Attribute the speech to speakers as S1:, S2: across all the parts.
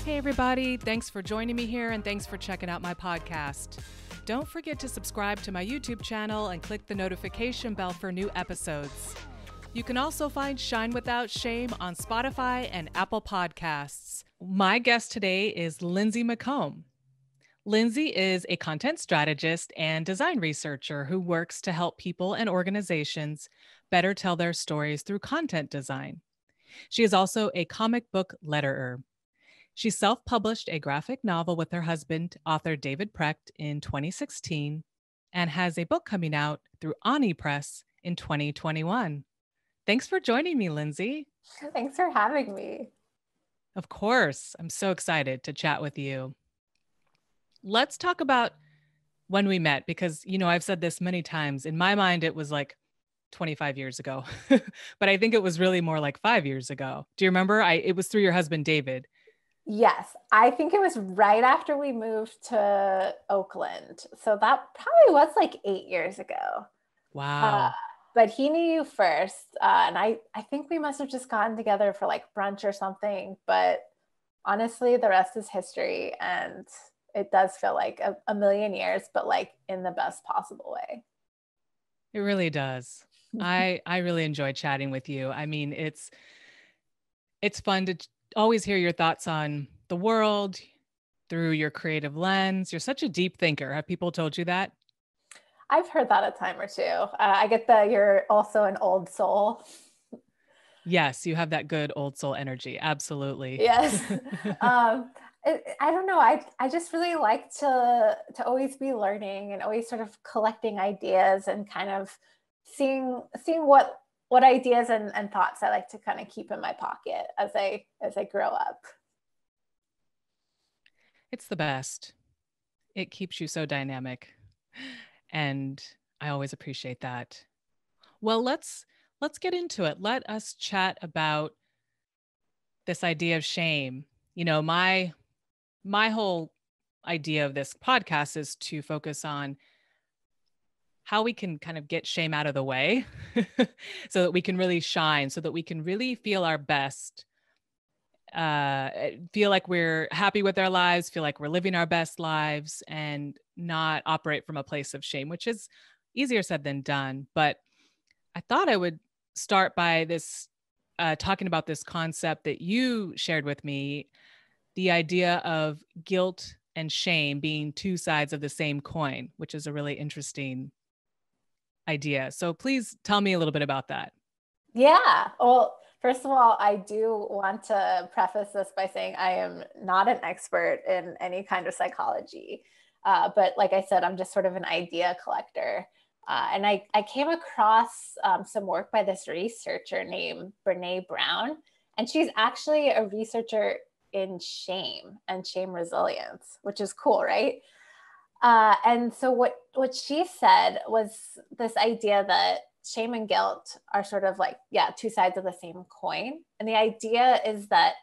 S1: Hey everybody, thanks for joining me here and thanks for checking out my podcast. Don't forget to subscribe to my YouTube channel and click the notification bell for new episodes. You can also find Shine Without Shame on Spotify and Apple Podcasts. My guest today is Lindsay McComb. Lindsay is a content strategist and design researcher who works to help people and organizations better tell their stories through content design. She is also a comic book letterer. She self-published a graphic novel with her husband, author David Precht, in 2016, and has a book coming out through Ani Press in 2021. Thanks for joining me, Lindsay.
S2: Thanks for having me.
S1: Of course, I'm so excited to chat with you. Let's talk about when we met, because, I've said this many times. In my mind, it was like 25 years ago, but I think it was really more like 5 years ago. Do you remember? It was through your husband, David.
S2: Yes, I think it was right after we moved to Oakland. So that probably was like 8 years ago.
S1: Wow.
S2: But he knew you first. And I think we must have just gotten together for like brunch or something. But honestly, the rest is history. And it does feel like a million years, but like in the best possible way.
S1: It really does. I really enjoy chatting with you. I mean, it's fun to always hear your thoughts on the world through your creative lens. You're such a deep thinker. Have people told you that?
S2: I've heard that a time or two. I get that you're also an old soul.
S1: Yes, you have that good old soul energy. Absolutely.
S2: Yes. I don't know. I just really like to always be learning and always sort of collecting ideas and kind of seeing what ideas and thoughts I like to kind of keep in my pocket as I grow up.
S1: It's the best. It keeps you so dynamic. And I always appreciate that. Well, let's get into it. Let us chat about this idea of shame. My whole idea of this podcast is to focus on how we can kind of get shame out of the way so that we can really shine, so that we can really feel our best, feel like we're happy with our lives, feel like we're living our best lives, and not operate from a place of shame, which is easier said than done. But I thought I would start by talking about this concept that you shared with me, the idea of guilt and shame being two sides of the same coin, which is a really interesting idea. So please tell me a little bit about that.
S2: Yeah. Well, first of all, I do want to preface this by saying I am not an expert in any kind of psychology. But like I said, I'm just sort of an idea collector. And I came across some work by this researcher named Brene Brown. And she's actually a researcher in shame and shame resilience, which is cool, right? And so what she said was this idea that shame and guilt are sort of like, two sides of the same coin. And the idea is that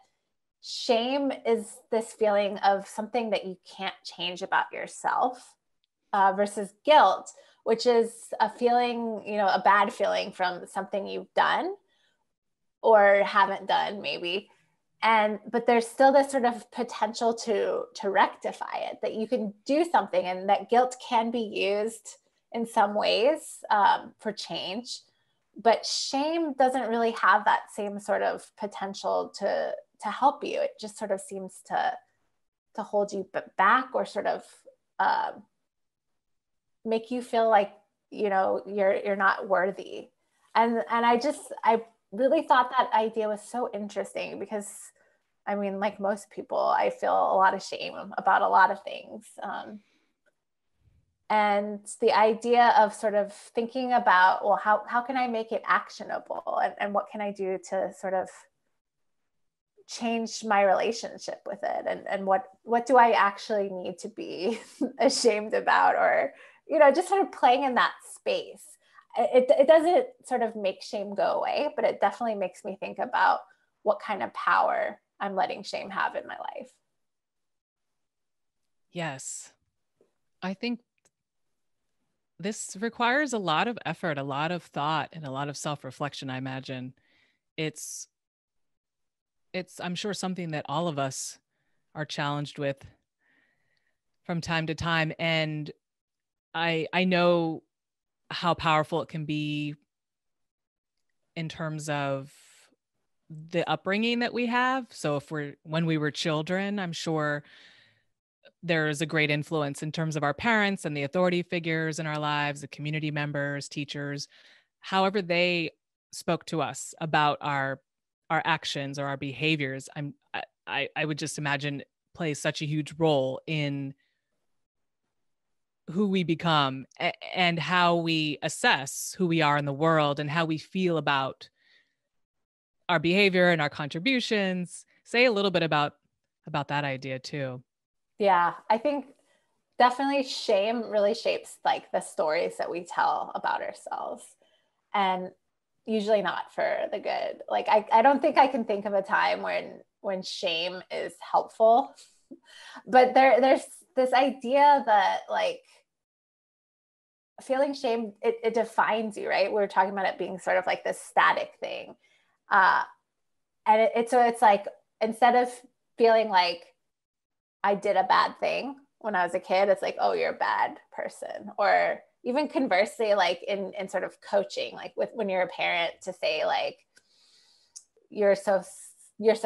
S2: shame is this feeling of something that you can't change about yourself, versus guilt, which is a feeling, a bad feeling from something you've done or haven't done maybe. But there's still this sort of potential to rectify it, that you can do something, and that guilt can be used in some ways for change. But shame doesn't really have that same sort of potential to help you. It just sort of seems to hold you back, or sort of make you feel like you're not worthy. And I really thought that idea was so interesting, because I mean, like most people, I feel a lot of shame about a lot of things. And the idea of sort of thinking about, well, how can I make it actionable, and what can I do to sort of change my relationship with it, and what do I actually need to be ashamed about, or just sort of playing in that space. It doesn't sort of make shame go away, but it definitely makes me think about what kind of power I'm letting shame have in my life.
S1: Yes. I think this requires a lot of effort, a lot of thought, and a lot of self-reflection, I imagine. It's I'm sure something that all of us are challenged with from time to time. And I know how powerful it can be in terms of the upbringing that we have. So when we were children, I'm sure there's a great influence in terms of our parents and the authority figures in our lives, the community members, teachers, however they spoke to us about our actions or our behaviors. I would just imagine plays such a huge role in who we become and how we assess who we are in the world and how we feel about our behavior and our contributions. Say a little bit about that idea too.
S2: Yeah, I think definitely shame really shapes like the stories that we tell about ourselves, and usually not for the good. Like I don't think I can think of a time when shame is helpful, but there's this idea that like feeling shame, it defines you, right? We were talking about it being sort of like this static thing. Uh, and it's like, instead of feeling like I did a bad thing when I was a kid, it's like, oh, you're a bad person. Or even conversely, like in sort of coaching, like with when you're a parent, to say like, you're so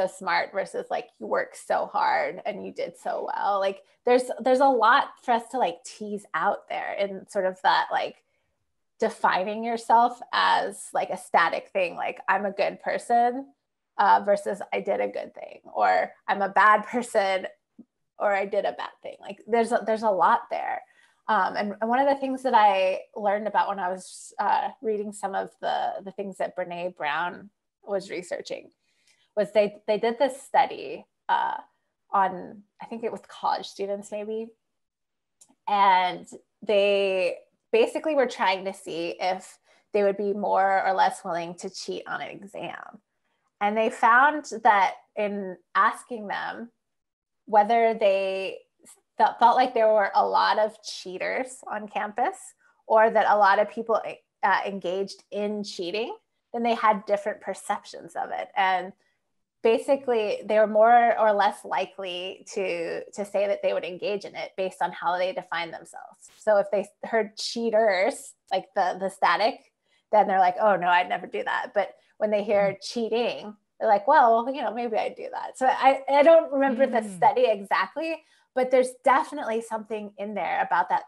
S2: smart versus like you work so hard and you did so well. Like there's a lot for us to like tease out there in sort of that like defining yourself as like a static thing, like I'm a good person versus I did a good thing, or I'm a bad person or I did a bad thing. Like there's a lot there. And one of the things that I learned about when I was reading some of the things that Brene Brown was researching was they did this study on, I think it was college students maybe, and they basically were trying to see if they would be more or less willing to cheat on an exam. And they found that in asking them whether they felt like there were a lot of cheaters on campus or that a lot of people engaged in cheating, then they had different perceptions of it. And basically they were more or less likely to say that they would engage in it based on how they define themselves. So if they heard cheaters, like the static, then they're like, oh no, I'd never do that. But when they hear cheating, they're like, well, maybe I do that. So I don't remember the study exactly, but there's definitely something in there about that,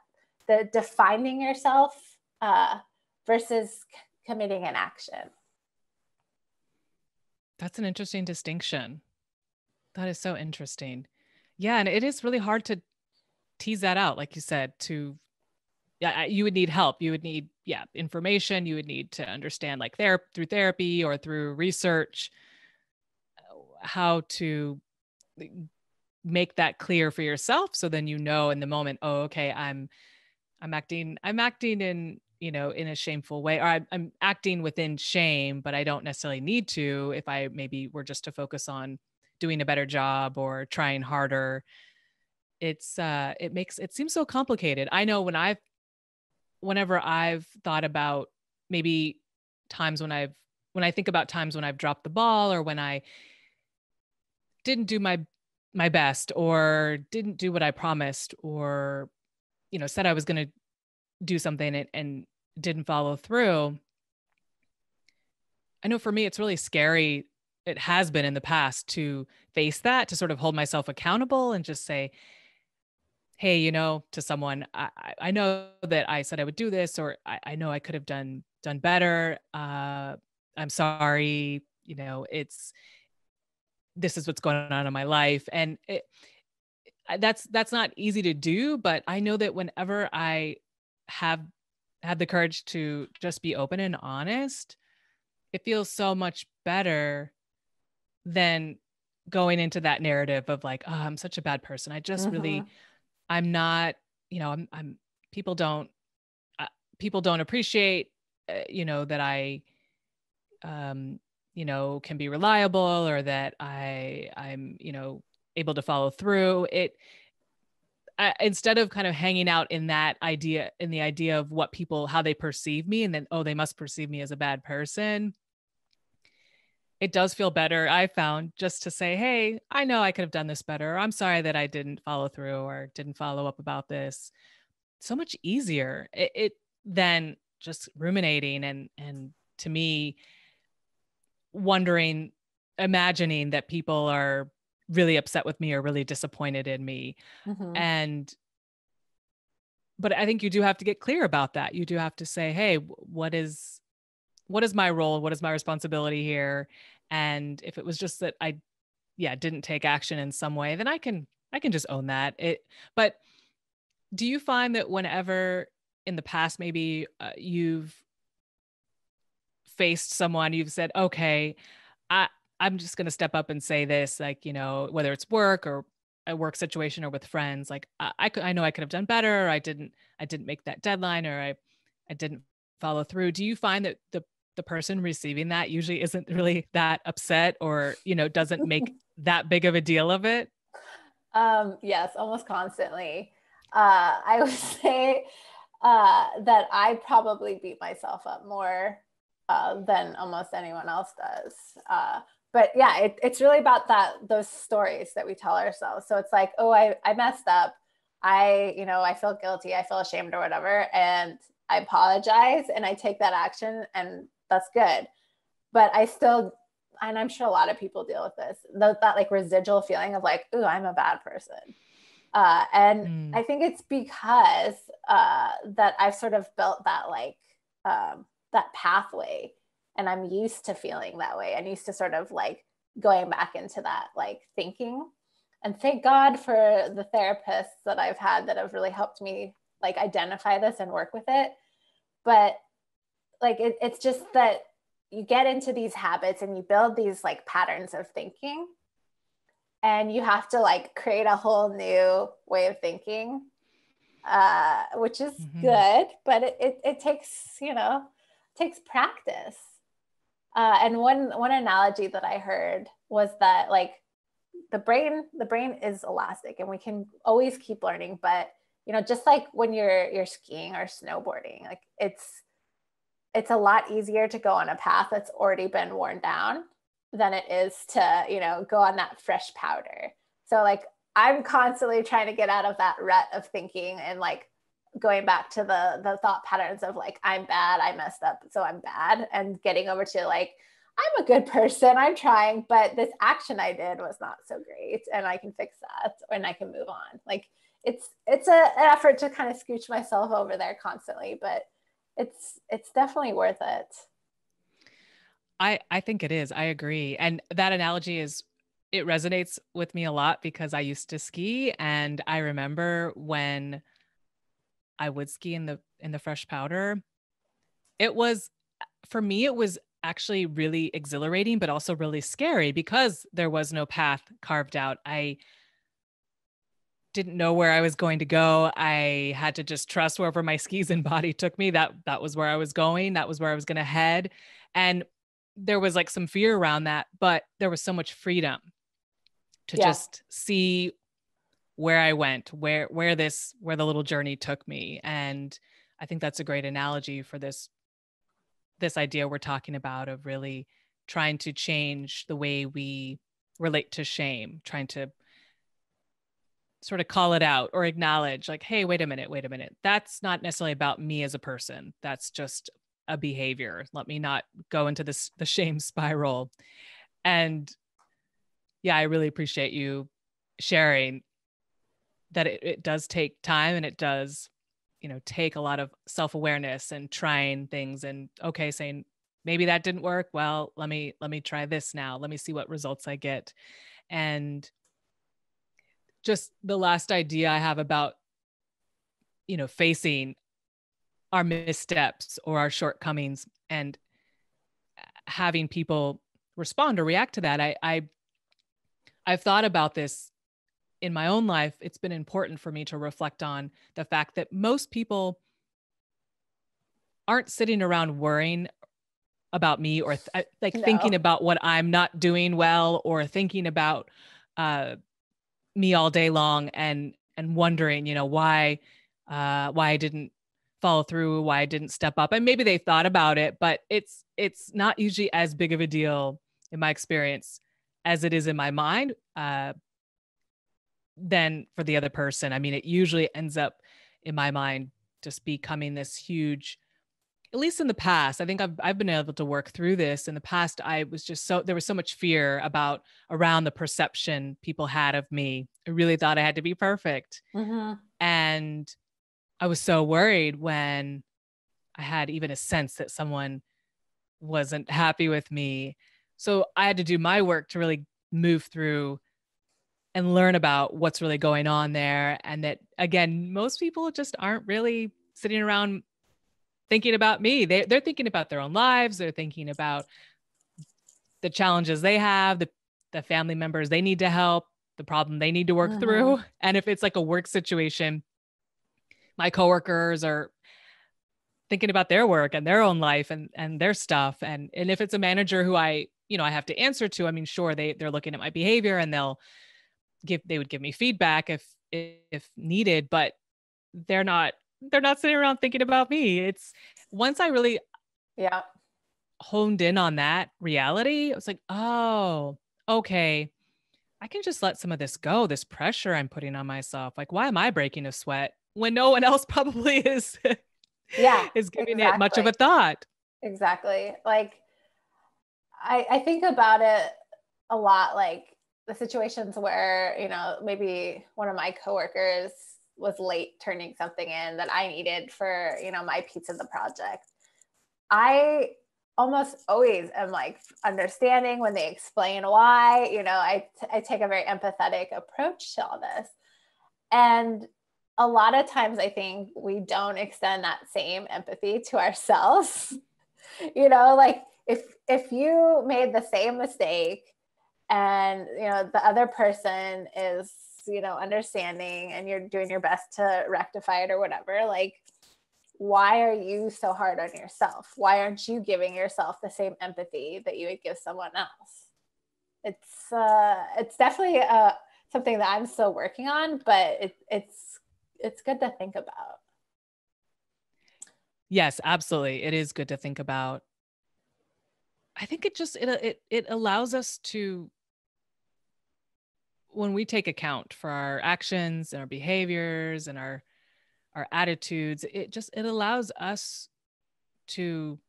S2: the defining yourself versus committing an action.
S1: That's an interesting distinction. That is so interesting. Yeah. And it is really hard to tease that out. Like you said, you would need help. You would need, information. You would need to understand like through therapy or through research, how to make that clear for yourself. So then, in the moment, oh, okay, I'm acting in, in a shameful way, or I'm acting within shame, but I don't necessarily need to, if I maybe were just to focus on doing a better job or trying harder. It seems so complicated. I know whenever I've thought about maybe times when I think about times when I've dropped the ball, or when I didn't do my best, or didn't do what I promised, or, said I was going to do something and didn't follow through. I know for me, it's really scary. It has been in the past to face that, to sort of hold myself accountable and just say, hey, to someone, I know that I said I would do this, or I know I could have done better. I'm sorry. This is what's going on in my life. And that's not easy to do, but I know that whenever I have had the courage to just be open and honest, it feels so much better than going into that narrative of like, oh, I'm such a bad person. I just really, I'm not, I'm people don't appreciate, that I, can be reliable, or that I'm, able to follow through it. Instead of kind of hanging out in the idea of what people, how they perceive me, and then, oh, they must perceive me as a bad person. It does feel better, I found, just to say, hey, I know I could have done this better. I'm sorry that I didn't follow through or didn't follow up about this. So much easier it than just ruminating and to me, wondering, imagining that people are really upset with me or really disappointed in me.
S2: Mm-hmm.
S1: And but I think you do have to get clear about that. You do have to say, hey, what is my role? What is my responsibility here? And if it was just that I, yeah, didn't take action in some way, then I can just own that. But do you find that whenever in the past, maybe you've faced someone, you've said, okay, I, I'm just going to step up and say this, like, whether it's work or a work situation or with friends, like I know I could have done better. Or I didn't make that deadline, or I didn't follow through. Do you find that the person receiving that usually isn't really that upset, or, doesn't make that big of a deal of it?
S2: Yes, almost constantly. I would say that I probably beat myself up more than almost anyone else does. But yeah, it's really about those stories that we tell ourselves. So it's like, oh, I messed up. I feel guilty. I feel ashamed or whatever. And I apologize and I take that action, and that's good. But I still, and I'm sure a lot of people deal with this, that like residual feeling of like, ooh, I'm a bad person. And
S1: Mm.
S2: I think it's because that I've sort of built that like that pathway, and I'm used to feeling that way. I'm used to sort of like going back into that like thinking. And thank God for the therapists that I've had that have really helped me like identify this and work with it. But like it's just that you get into these habits and you build these like patterns of thinking, and you have to like create a whole new way of thinking, which is
S1: Hmm.
S2: good, but it takes, takes practice. And one analogy that I heard was that like the brain is elastic and we can always keep learning, but just like when you're skiing or snowboarding, like it's a lot easier to go on a path that's already been worn down than it is to, go on that fresh powder. So like I'm constantly trying to get out of that rut of thinking and like going back to the thought patterns of like I'm bad, I messed up, so I'm bad, and getting over to like I'm a good person, I'm trying, but this action I did was not so great and I can fix that and I can move on. Like an effort to kind of scooch myself over there constantly, but it's definitely worth it.
S1: I think it is. I agree. And that analogy it resonates with me a lot because I used to ski, and I remember when I would ski in the fresh powder, it was, for me, it was actually really exhilarating, but also really scary because there was no path carved out. I didn't know where I was going to go. I had to just trust wherever my skis and body took me. That was where I was going. That was where I was going to head. And there was like some fear around that, but there was so much freedom to
S2: Yeah.
S1: just see where I went, where the little journey took me. And I think that's a great analogy for this idea we're talking about of really trying to change the way we relate to shame, trying to sort of call it out or acknowledge, like, hey, wait a minute. That's not necessarily about me as a person. That's just a behavior. Let me not go into the shame spiral. And yeah, I really appreciate you sharing that it does take time, and it does, take a lot of self-awareness and trying things, and okay, saying maybe that didn't work. Well, let me try this now. Let me see what results I get. And just the last idea I have about, facing our missteps or our shortcomings and having people respond or react to that. I've thought about this in my own life. It's been important for me to reflect on the fact that most people aren't sitting around worrying about me or like thinking
S2: No.
S1: about what I'm not doing well, or thinking about uh, me all day long, and wondering, why I didn't follow through, why I didn't step up. And maybe they thought about it, but it's not usually as big of a deal in my experience, as it is in my mind, than for the other person. I mean, it usually ends up in my mind just becoming this huge, at least in the past. I think I've been able to work through this. In the past, I was just there was so much fear about around the perception people had of me. I really thought I had to be perfect.
S2: Mm-hmm.
S1: And I was so worried when I had even a sense that someone wasn't happy with me. So I had to do my work to really move through and learn about what's really going on there. And that, again, most people just aren't really sitting around thinking about me. They're thinking about their own lives. They're thinking about the challenges they have, the family members they need to help, the problem they need to work
S2: Mm-hmm.
S1: through. And if it's like a work situation, my coworkers are thinking about their work and their own life and their stuff. And if it's a manager who I have to answer to, I mean, sure, they're looking at my behavior and they would give me feedback if needed, but they're not sitting around thinking about me. It's once I really
S2: Yeah.
S1: honed in on that reality, I was like, oh, okay, I can just let some of this go, this pressure I'm putting on myself. Like, why am I breaking a sweat when no one else probably is
S2: Yeah,
S1: is giving it much of
S2: exactly.
S1: a thought?
S2: Exactly. Like I think about it a lot, like the situations where, maybe one of my coworkers was late turning something in that I needed for, my piece of the project. I almost always am like understanding when they explain why, I take a very empathetic approach to all this. And a lot of times I think we don't extend that same empathy to ourselves. Like if you made the same mistake and the other person is understanding and you're doing your best to rectify it or whatever, like why are you so hard on yourself? Why aren't you giving yourself the same empathy that you would give someone else? It's definitely something that I'm still working on, but it's good to think about.
S1: Yes, absolutely. It is good to think about. I think it allows us to, when we take account for our actions and our behaviors and our attitudes, it allows us to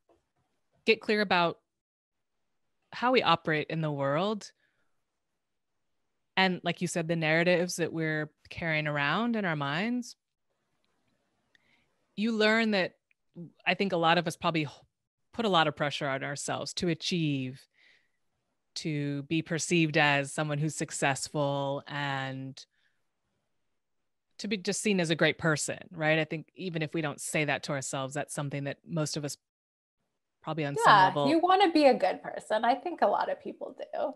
S1: get clear about how we operate in the world. And like you said, the narratives that we're carrying around in our minds. You learn that I think a lot of us probably put a lot of pressure on ourselves to achieve, to be perceived as someone who's successful, and to be just seen as a great person, right? I think even if we don't say that to ourselves, that's something that most of us probably on some
S2: Yeah, you
S1: level.
S2: want to be a good person. I think a lot of people do.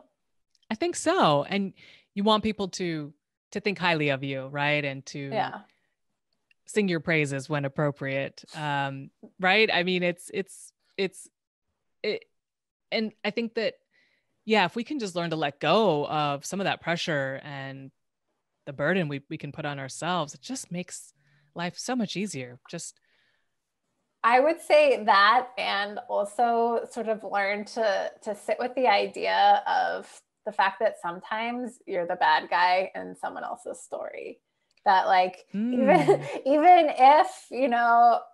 S1: I think so. And you want people to think highly of you, right? And to
S2: Yeah.
S1: sing your praises when appropriate. Right? I mean, it, and I think that, yeah, if we can just learn to let go of some of that pressure and the burden we can put on ourselves, it just makes life so much easier. Just
S2: I would say that, and also sort of learn to sit with the idea of the fact that sometimes you're the bad guy in someone else's story. That like even
S1: mm,
S2: even if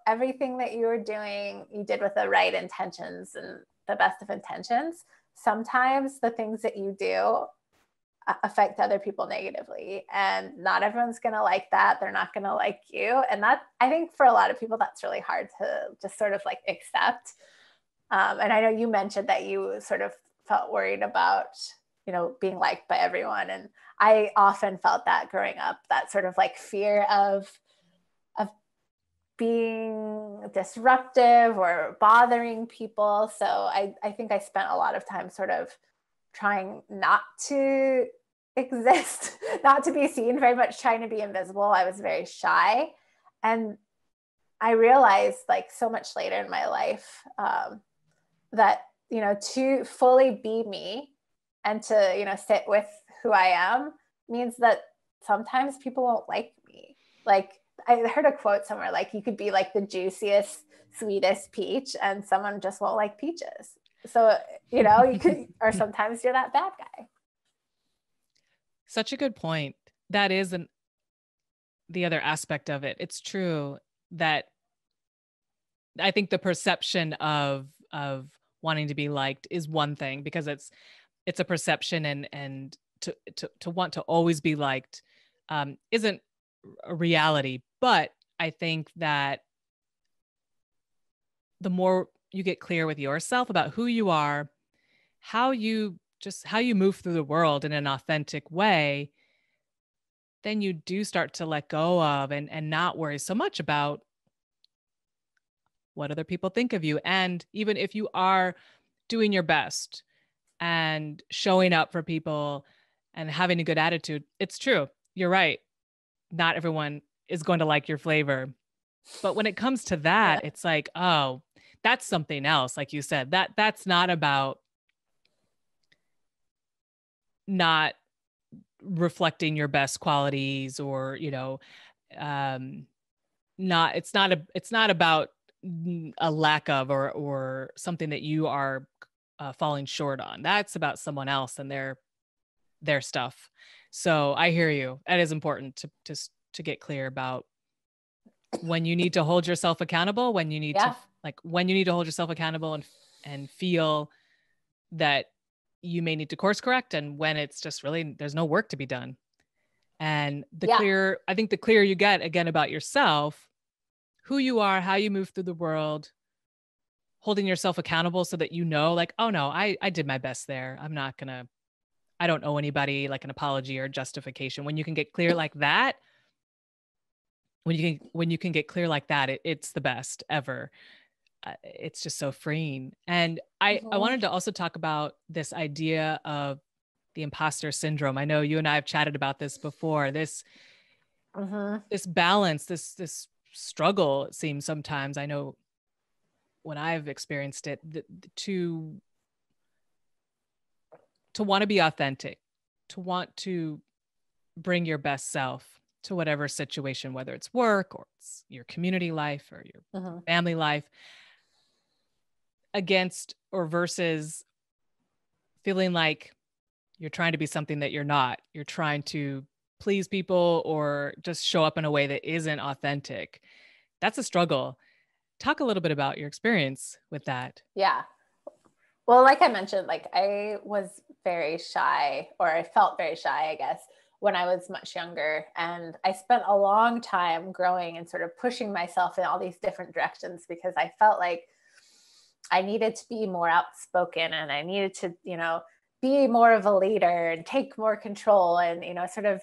S2: everything that you were doing you did with the right intentions and the best of intentions, sometimes the things that you do affect other people negatively, and not everyone's going to like that. They're not going to like you, and that, I think, for a lot of people that's really hard to just sort of like accept. And I know you mentioned that you sort of felt worried about being liked by everyone, and I often felt that growing up, that sort of like fear of being disruptive or bothering people. So I think I spent a lot of time sort of trying not to exist, not to be seen, very much trying to be invisible. I was very shy. And I realized, like, so much later in my life, that, to fully be me and to, sit with who I am means that sometimes people won't like me. Like, I heard a quote somewhere, like, you could be like the juiciest, sweetest peach, and someone just won't like peaches. So you could, or sometimes you're that bad guy.
S1: Such a good point. That is the other aspect of it. It's true that I think the perception of wanting to be liked is one thing, because it's a perception, and to want to always be liked isn't a reality. But I think that the more you get clear with yourself about who you are, how you move through the world in an authentic way, then you do start to let go of and not worry so much about what other people think of you. And even if you are doing your best and showing up for people and having a good attitude, it's true. You're right. Not everyone is going to like your flavor. But when it comes to that, it's like, oh, that's something else. Like you said, that's not about not reflecting your best qualities, or, it's not about a lack of, or something that you are falling short on. That's about someone else and their stuff. So I hear you. That is important to get clear about when you need to hold yourself accountable, when you need to hold yourself accountable and feel that you may need to course correct, and when it's just really, there's no work to be done. And I think the clearer you get again about yourself, who you are, how you move through the world, holding yourself accountable so that like, oh no, I did my best there. I don't owe anybody like an apology or justification. When you can get clear like that, when you can get clear like that, it's the best ever. It's just so freeing. And I wanted to also talk about this idea of the imposter syndrome. I know you and I have chatted about this before. This balance, this struggle, it seems sometimes. I know when I've experienced it, to want to be authentic, to want to bring your best self to whatever situation, whether it's work or it's your community life or your family life, against or versus feeling like you're trying to be something that you're not. You're trying to please people or just show up in a way that isn't authentic. That's a struggle. Talk a little bit about your experience with that.
S2: Yeah. Well, like I mentioned, like I was very shy, or I felt very shy, I guess, when I was much younger. And I spent a long time growing and sort of pushing myself in all these different directions, because I felt like I needed to be more outspoken, and I needed to, be more of a leader and take more control, and, sort of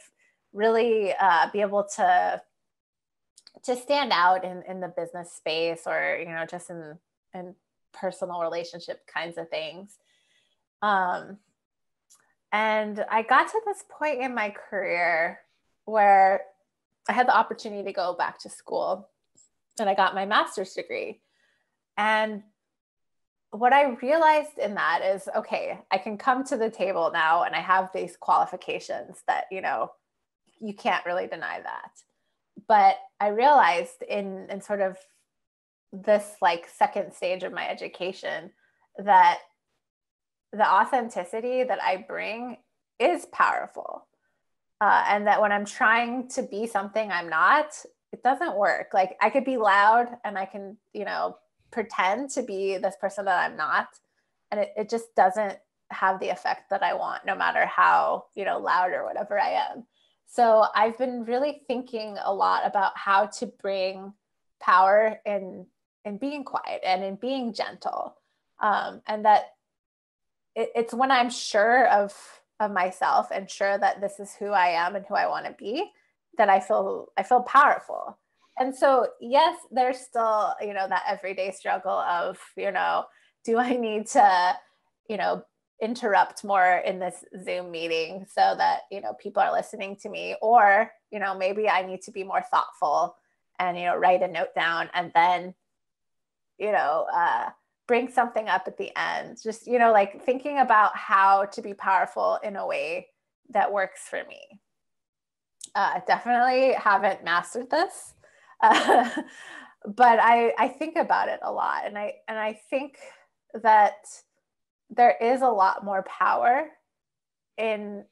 S2: really be able to stand out in the business space, or, just in personal relationship kinds of things. And I got to this point in my career where I had the opportunity to go back to school, and I got my master's degree. And what I realized in that is, okay, I can come to the table now and I have these qualifications that, you can't really deny that. But I realized in sort of this like second stage of my education that the authenticity that I bring is powerful. And that when I'm trying to be something I'm not, it doesn't work. Like I could be loud and I can, pretend to be this person that I'm not. And it just doesn't have the effect that I want, no matter how, loud or whatever I am. So I've been really thinking a lot about how to bring power in being quiet and in being gentle. And that it's when I'm sure of myself and sure that this is who I am and who I want to be, that I feel powerful. And so, yes, there's still, that everyday struggle of, do I need to, interrupt more in this Zoom meeting so that, people are listening to me, or, maybe I need to be more thoughtful and, write a note down and then, bring something up at the end. Just, like thinking about how to be powerful in a way that works for me. Definitely haven't mastered this. But I think about it a lot. And I think that there is a lot more power in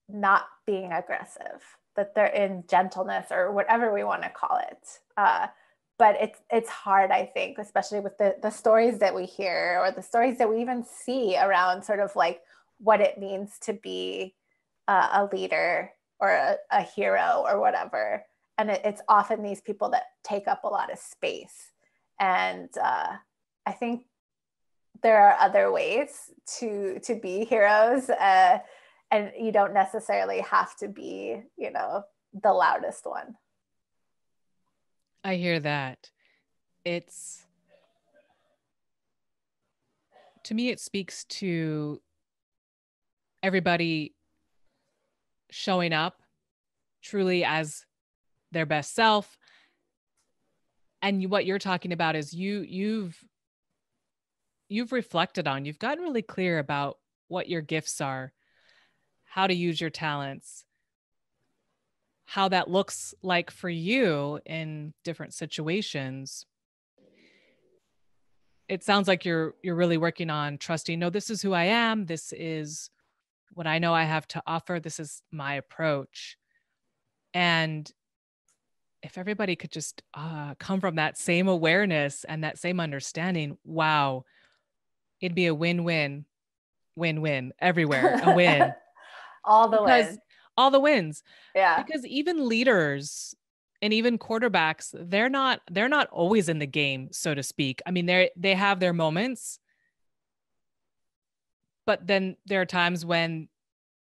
S2: not being aggressive, that they're in gentleness or whatever we want to call it. But it's hard, I think, especially with the stories that we hear or the stories that we even see around sort of like what it means to be a leader or a hero or whatever. And it's often these people that take up a lot of space. And I think there are other ways to be heroes, and you don't necessarily have to be, the loudest one.
S1: I hear that. It's, to me, it speaks to everybody showing up truly as their best self. And what you're talking about is you've reflected on, you've gotten really clear about what your gifts are, how to use your talents, how that looks like for you in different situations. It sounds like you're really working on trusting, no, this is who I am. This is what I know I have to offer. This is my approach. And if everybody could just come from that same awareness and that same understanding, wow, it'd be a win-win, win-win everywhere, a win.
S2: All the
S1: Because
S2: wins.
S1: all the wins.
S2: Yeah.
S1: Because even leaders and even quarterbacks, they're not always in the game, so to speak. I mean, they have their moments, but then there are times when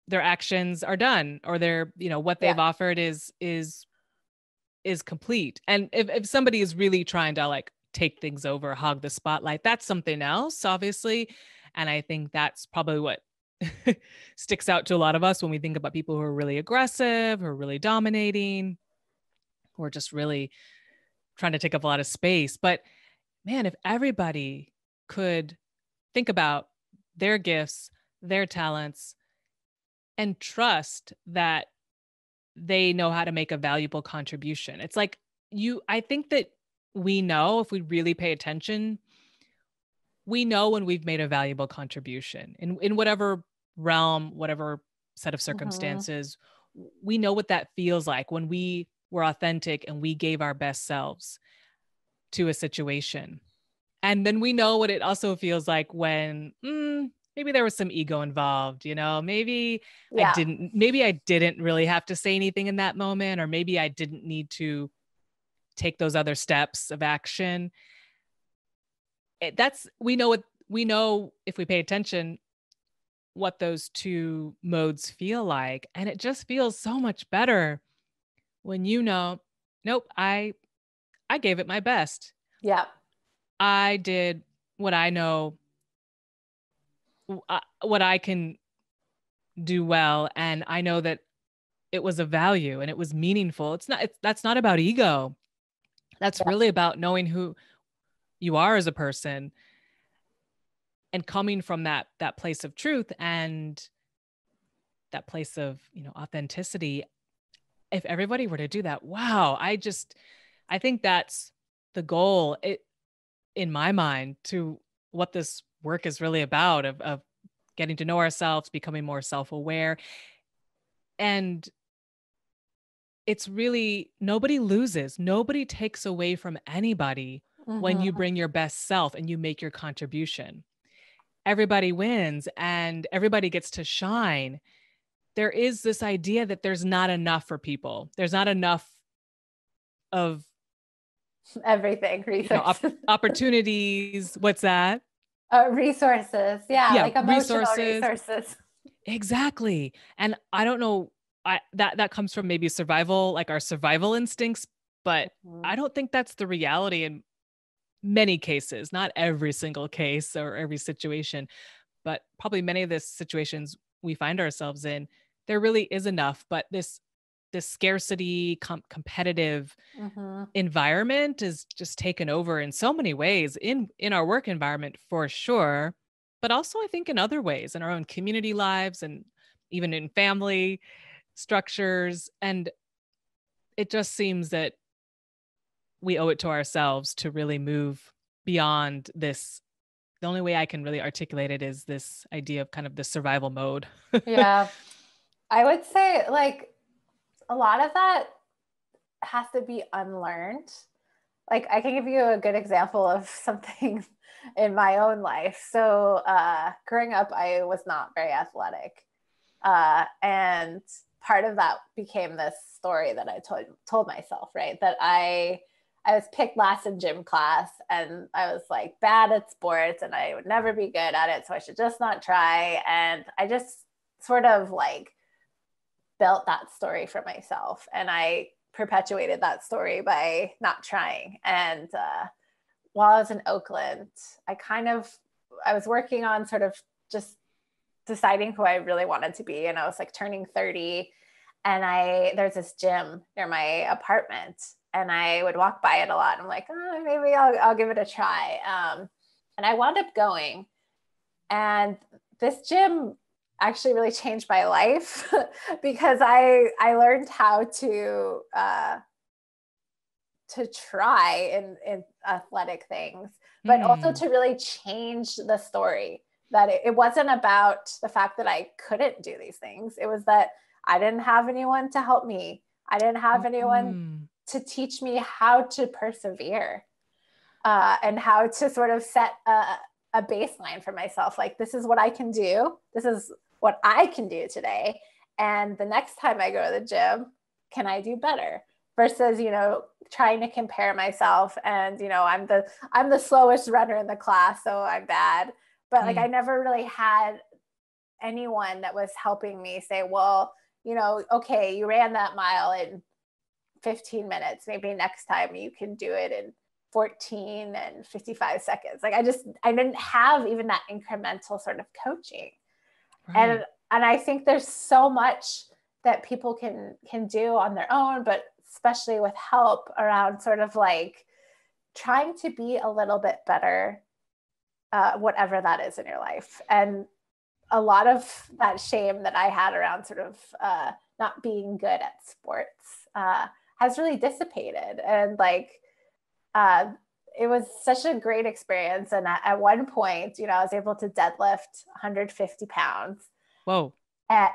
S1: their actions are done, or they're, what they've offered is complete. And if somebody is really trying to like take things over, hog the spotlight, that's something else, obviously. And I think that's probably what sticks out to a lot of us when we think about people who are really aggressive, who are really dominating, who are just really trying to take up a lot of space. But man, if everybody could think about their gifts, their talents, and trust that they know how to make a valuable contribution. It's like I think that we know, if we really pay attention, we know when we've made a valuable contribution in whatever realm, whatever set of circumstances. We know what that feels like when we were authentic and we gave our best selves to a situation. And then we know what it also feels like when maybe there was some ego involved, maybe I didn't really have to say anything in that moment, or maybe I didn't need to take those other steps of action. We know if we pay attention what those two modes feel like. And it just feels so much better when nope, I gave it my best.
S2: Yeah.
S1: I did what I know, what I can do well. And I know that it was of value and it was meaningful. That's not about ego. That's really about knowing who you are as a person and coming from that place of truth and that place of, authenticity. If everybody were to do that, wow, I think that's the goal in my mind to what this work is really about, of getting to know ourselves, becoming more self-aware. And it's really, nobody loses, nobody takes away from anybody when you bring your best self and you make your contribution. Everybody wins and everybody gets to shine. There is this idea that there's not enough for people. There's not enough of
S2: everything, resources.
S1: Opportunities. What's that?
S2: Resources. Yeah, like emotional resources.
S1: Exactly. And I don't know, that comes from maybe survival, like our survival instincts, but I don't think that's the reality in many cases, not every single case or every situation, but probably many of the situations we find ourselves in, there really is enough, but this scarcity, competitive environment is just taken over in so many ways in our work environment for sure, but also I think in other ways in our own community lives and even in family structures. And it just seems that we owe it to ourselves to really move beyond this the only way I can really articulate it is this idea of kind of the survival mode.
S2: Yeah. I would say like a lot of that has to be unlearned. Like I can give you a good example of something in my own life. So growing up, I was not very athletic. And part of that became this story that I told myself, right? That I was picked last in gym class and I was like bad at sports and I would never be good at it. So I should just not try. And I just sort of like built that story for myself. And I perpetuated that story by not trying. And while I was in Oakland, I was working on sort of just deciding who I really wanted to be. And I was like turning 30 and there's this gym near my apartment and I would walk by it a lot. I'm like, oh, maybe I'll give it a try. And I wound up going, and this gym actually really changed my life because I learned how to try in athletic things, but also to really change the story. That it wasn't about the fact that I couldn't do these things. It was that I didn't have anyone to help me. I didn't have anyone to teach me how to persevere and how to sort of set a baseline for myself. Like, this is what I can do. This is what I can do today. And the next time I go to the gym, can I do better? Versus, trying to compare myself and, I'm the slowest runner in the class, so I'm bad. But like, I never really had anyone that was helping me say, well, okay, you ran that mile in 15 minutes. Maybe next time you can do it in 14 and 55 seconds. Like I didn't have even that incremental sort of coaching. Right. And I think there's so much that people can do on their own, but especially with help around sort of like trying to be a little bit better, whatever that is in your life. And a lot of that shame that I had around sort of not being good at sports has really dissipated. And like, it was such a great experience. And at one point, I was able to deadlift 150 pounds.
S1: Whoa.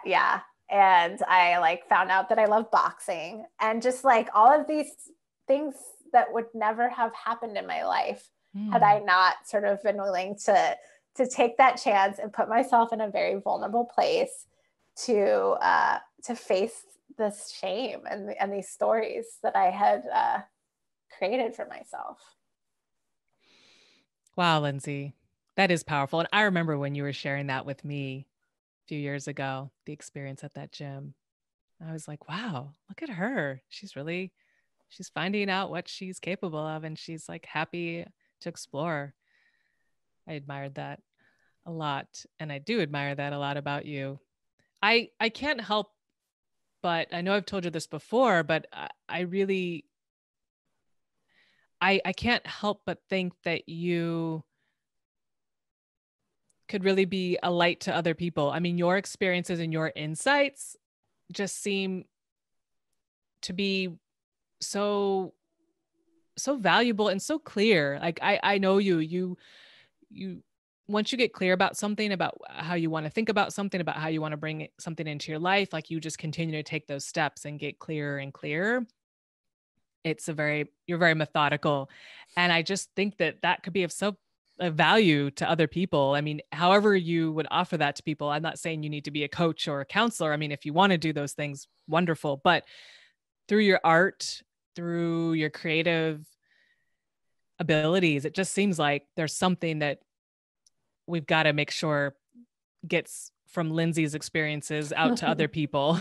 S2: Yeah. And I like found out that I love boxing and just like all of these things that would never have happened in my life had I not sort of been willing to take that chance and put myself in a very vulnerable place to face this shame and these stories that I had created for myself.
S1: Wow, Lindsay, that is powerful. And I remember when you were sharing that with me a few years ago, the experience at that gym. I was like, wow, look at her. She's finding out what she's capable of, and she's like happy to explore. I admired that a lot. And I do admire that a lot about you. I can't help, but I know I've told you this before, but I can't help but think that you could really be a light to other people. I mean, your experiences and your insights just seem to be so valuable and so clear. Like I know you once you get clear about something, about how you want to think about something, about how you want to bring something into your life, like you just continue to take those steps and get clearer and clearer. You're very methodical. And I just think that could be of value to other people. I mean, however you would offer that to people. I'm not saying you need to be a coach or a counselor. I mean, if you want to do those things, wonderful. But through your art, through your creative abilities, it just seems like there's something that we've got to make sure gets from Lindsay's experiences out to other people.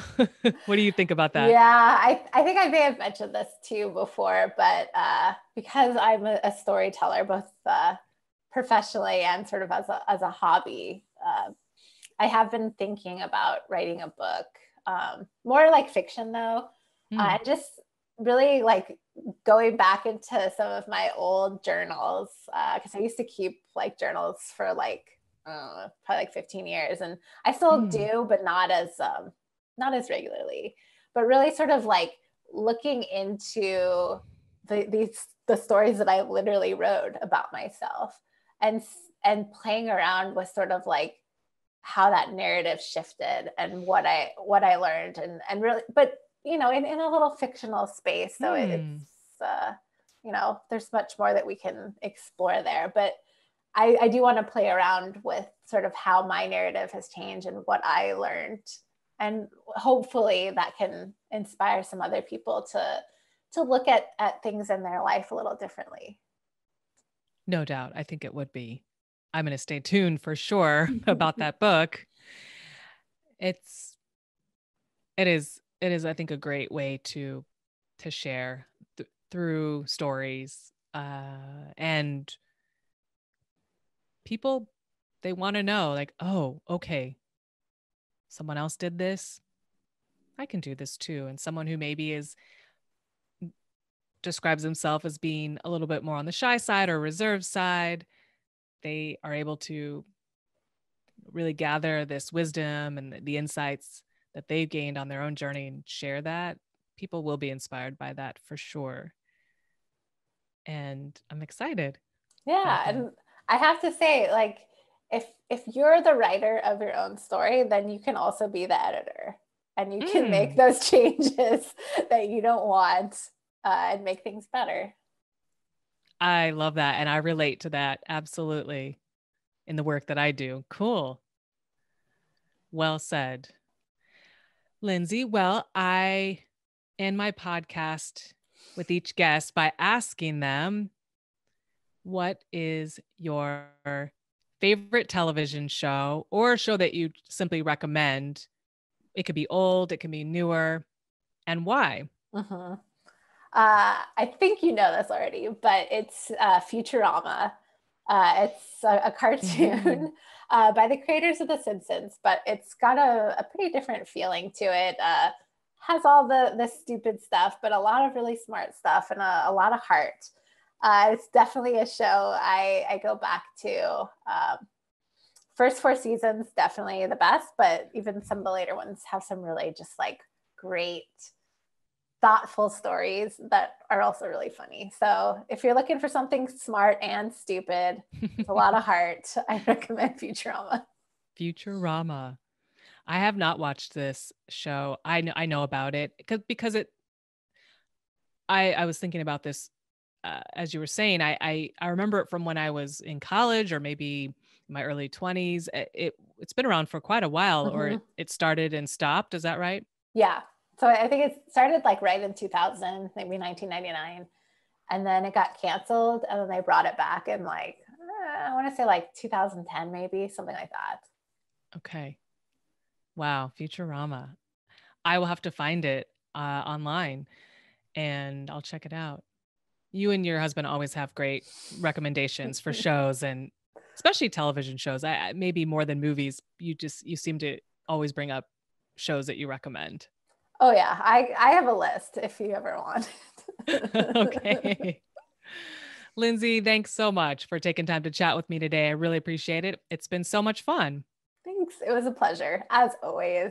S1: What do you think about that?
S2: Yeah, I think I may have mentioned this to you before, but because I'm a storyteller, both professionally and sort of as a hobby, I have been thinking about writing a book, more like fiction though, and just really like going back into some of my old journals, because I used to keep like journals for like probably like 15 years, and I still do, but not as regularly. But really sort of like looking into the stories that I literally wrote about myself, and and playing around with sort of like how that narrative shifted and what I learned and really, but you know, in a little fictional space. So it's, you know, there's much more that we can explore there, but I do want to play around with sort of how my narrative has changed and what I learned. And hopefully that can inspire some other people to look at things in their life a little differently.
S1: No doubt. I think it would be. I'm going to stay tuned for sure about that book. It's it is I think a great way to share through stories, and people, they want to know like, oh, okay, someone else did this, I can do this too. And someone who maybe is describes himself as being a little bit more on the shy side or reserved side, they are able to really gather this wisdom and the insights that they've gained on their own journey and share that. People will be inspired by that for sure. And I'm excited.
S2: Yeah. And I have to say, like, if you're the writer of your own story, then you can also be the editor and you can make those changes that you don't want and make things better.
S1: I love that. And I relate to that absolutely in the work that I do. Cool. Well said. Lindsay, well, I end my podcast with each guest by asking them, what is your favorite television show or show that you simply recommend? It could be old, it can be newer, and why?
S2: Mm-hmm. I think you know this already, but it's Futurama. It's a cartoon by the creators of The Simpsons, but it's got a pretty different feeling to it. Has all the stupid stuff, but a lot of really smart stuff and a lot of heart. It's definitely a show I go back to. First 4 seasons, definitely the best, but even some of the later ones have some really just like great, thoughtful stories that are also really funny. So if you're looking for something smart and stupid, with a lot of heart, I recommend Futurama.
S1: Futurama. I have not watched this show. I know about it because I was thinking about this as you were saying. I remember it from when I was in college or maybe in my early 20s. It's been around for quite a while, or it started and stopped. Is that right?
S2: Yeah. So I think it started like right in 2000, maybe 1999. And then it got canceled and then they brought it back in like, I want to say like 2010, maybe something like that.
S1: Okay. Wow. Futurama. I will have to find it online and I'll check it out. You and your husband always have great recommendations for shows, and especially television shows. Maybe more than movies. You seem to always bring up shows that you recommend.
S2: Oh yeah, I have a list if you ever want.
S1: Okay. Lindsay, thanks so much for taking time to chat with me today. I really appreciate it. It's been so much fun.
S2: Thanks. It was a pleasure, as always.